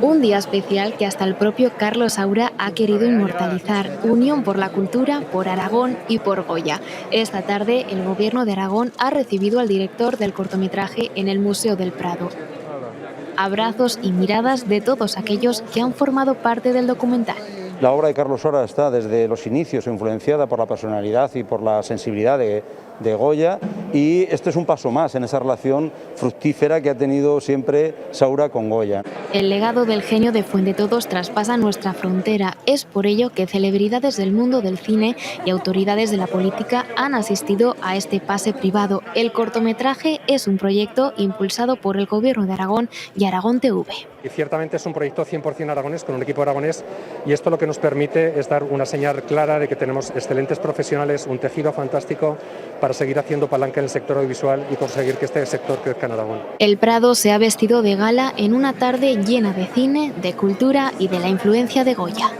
Un día especial que hasta el propio Carlos Saura ha querido inmortalizar. Unión por la cultura, por Aragón y por Goya. Esta tarde, el Gobierno de Aragón ha recibido al director del cortometraje en el Museo del Prado. Abrazos y miradas de todos aquellos que han formado parte del documental. La obra de Carlos Saura está desde los inicios influenciada por la personalidad y por la sensibilidad de Goya, y este es un paso más en esa relación fructífera que ha tenido siempre Saura con Goya. El legado del genio de Fuendetodos traspasa nuestra frontera. Es por ello que celebridades del mundo del cine y autoridades de la política han asistido a este pase privado. El cortometraje es un proyecto impulsado por el Gobierno de Aragón y Aragón TV. Y ciertamente es un proyecto 100% aragonés, con un equipo aragonés, y esto lo que nos permite es dar una señal clara de que tenemos excelentes profesionales, un tejido fantástico para seguir haciendo palanca en el sector audiovisual y conseguir que este sector crezca en Aragón. El Prado se ha vestido de gala en una tarde llena de cine, de cultura y de la influencia de Goya.